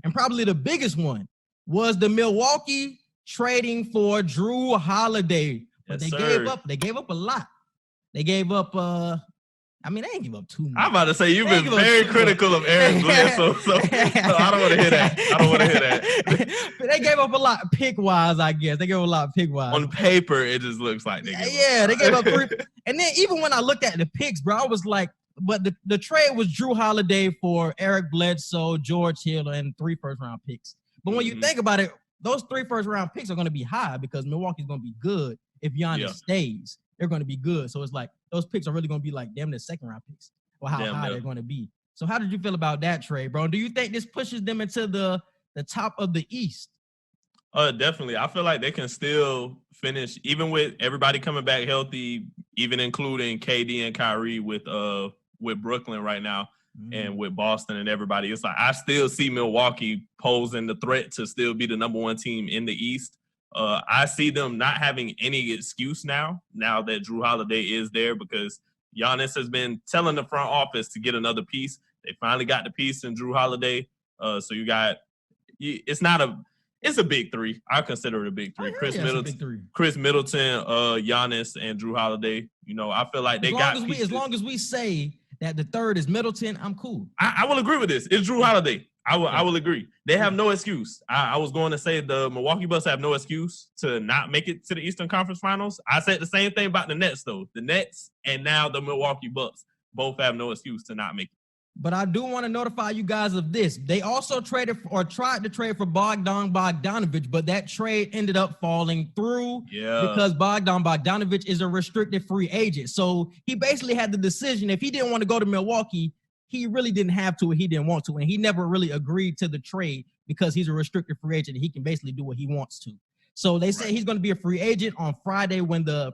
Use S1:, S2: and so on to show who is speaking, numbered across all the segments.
S1: and probably the biggest one, was the Milwaukee trading for Jrue Holiday. But they gave up a lot. They gave up they didn't give up too much.
S2: I'm about to say you've been very critical of Eric Bledsoe, so I don't want to hear that.
S1: They gave up a lot pick-wise, I guess. They gave up a lot pick-wise.
S2: On paper, it just looks like they
S1: gave up 3. And then even when I looked at the picks, bro, I was like, but the trade was Jrue Holiday for Eric Bledsoe, George Hill, and 3 first-round picks. But when you think about it, those 3 first-round picks are going to be high because Milwaukee's going to be good if Giannis stays. They're going to be good. So it's like those picks are really going to be like damn near second-round picks or how high they're going to be. So how did you feel about that trade, bro? Do you think this pushes them into the top of the East?
S2: Definitely. I feel like they can still finish, even with everybody coming back healthy, even including KD and Kyrie with Brooklyn right now and with Boston and everybody. It's like I still see Milwaukee posing the threat to still be the number 1 team in the East. I see them not having any excuse now that Jrue Holiday is there because Giannis has been telling the front office to get another piece. They finally got the piece in Jrue Holiday. So you got it's a big 3. I consider it a big 3. Chris Middleton, Giannis, and Jrue Holiday. You know, I feel like they got pieces.
S1: As long as we say that the third is Middleton, I'm cool.
S2: I will agree with this. It's Jrue Holiday. I will agree. They have no excuse. I was going to say the Milwaukee Bucks have no excuse to not make it to the Eastern Conference Finals. I said the same thing about the Nets, though. The Nets and now the Milwaukee Bucks both have no excuse to not make it.
S1: But I do want to notify you guys of this. They also tried to trade for Bogdanovich, but that trade ended up falling through because Bogdanovich is a restricted free agent. So he basically had the decision. If he didn't want to go to Milwaukee, he really didn't have to, or he didn't want to. And he never really agreed to the trade because he's a restricted free agent and he can basically do what he wants to. So they say he's going to be a free agent on Friday when the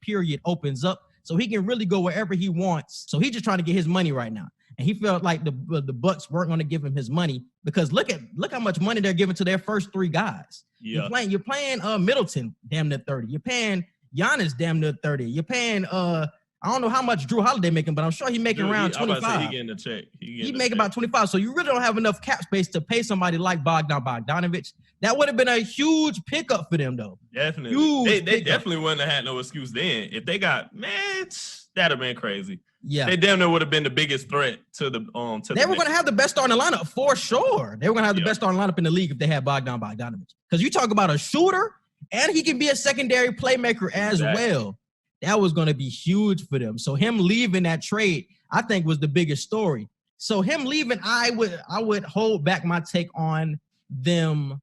S1: period opens up. So he can really go wherever he wants. So he's just trying to get his money right now. And he felt like the Bucks weren't going to give him his money because look how much money they're giving to their first 3 guys. Yeah. You're playing Middleton damn near 30. You're paying Giannis damn near 30. You're paying I don't know how much Jrue Holiday making, but I'm sure he's making around 25.
S2: He getting the check.
S1: He making about 25. So you really don't have enough cap space to pay somebody like Bogdanovich. That would have been a huge pickup for them, though.
S2: Definitely. They definitely wouldn't have had no excuse then. If they got, that'd have been crazy.
S1: Yeah.
S2: They damn near would have been the biggest threat to the
S1: They were going to have the best starting lineup for sure. They were going to have the best starting lineup in the league if they had Bogdanovich. Because you talk about a shooter, and he can be a secondary playmaker as well. That was going to be huge for them. So him leaving that trade, I think, was the biggest story. So him leaving, I would hold back my take on them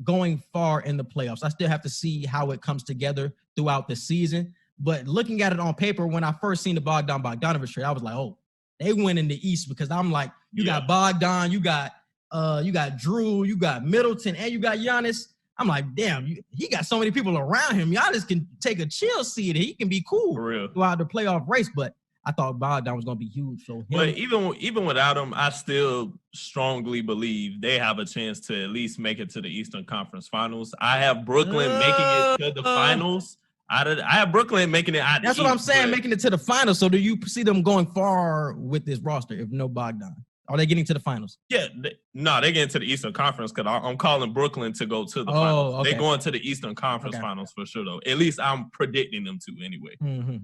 S1: going far in the playoffs. I still have to see how it comes together throughout the season. But looking at it on paper, when I first seen the Bogdanovich trade, I was like, oh, they win in the East because I'm like, you got Bogdan, you got Jrue, you got Middleton, and you got Giannis. I'm like, damn, he got so many people around him. Giannis can take a chill seat. He can be cool throughout the playoff race. But I thought Bogdan was going to be huge. So
S2: but even without him, I still strongly believe they have a chance to at least make it to the Eastern Conference Finals. I have Brooklyn making it to the finals. I have Brooklyn making it out.
S1: That's what I'm saying, making it to the finals. So do you see them going far with this roster if no Bogdan? Are they getting to the finals?
S2: Yeah, they're getting to the Eastern Conference because I'm calling Brooklyn to go to the finals. Okay. They're going to the Eastern Conference finals for sure, though. At least I'm predicting them to anyway.
S1: Mm-hmm.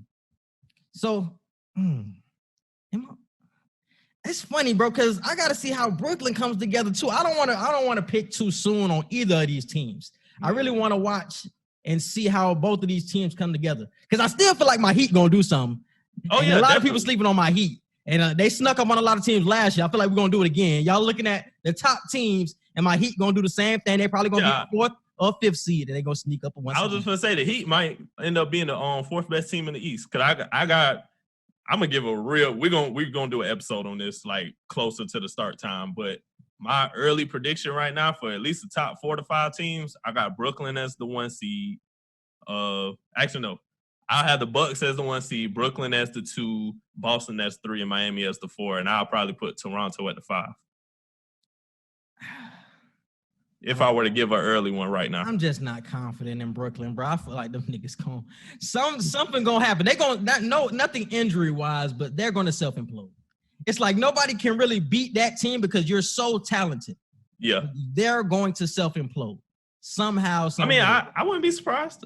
S1: So, it's funny, bro, because I got to see how Brooklyn comes together too. I don't want to pick too soon on either of these teams. I really want to watch and see how both of these teams come together because I still feel like my Heat gonna do something. A lot of people sleeping on my Heat. And they snuck up on a lot of teams last year. I feel like we're going to do it again. Y'all looking at the top teams, and my Heat going to do the same thing. They're probably going to be 4th or 5th seed, and they're going to sneak up on one.
S2: I was just going to say the Heat might end up being the 4th best team in the East. Because I'm going to give a real – we're going to do an episode on this, like, closer to the start time. But my early prediction right now for at least the top 4 to 5 teams, I got Brooklyn as the 1 seed. Actually, no. I'll have the Bucks as the 1 seed, Brooklyn as the 2, Boston as 3, and Miami as the 4. And I'll probably put Toronto at the 5. If I were to give an early one right now.
S1: I'm just not confident in Brooklyn, bro. I feel like them niggas going something gonna happen. They gonna nothing injury wise, but they're gonna self-implode. it's like nobody can really beat that team because you're so talented.
S2: Yeah.
S1: They're going to self-implode somehow.
S2: I mean, I wouldn't be surprised.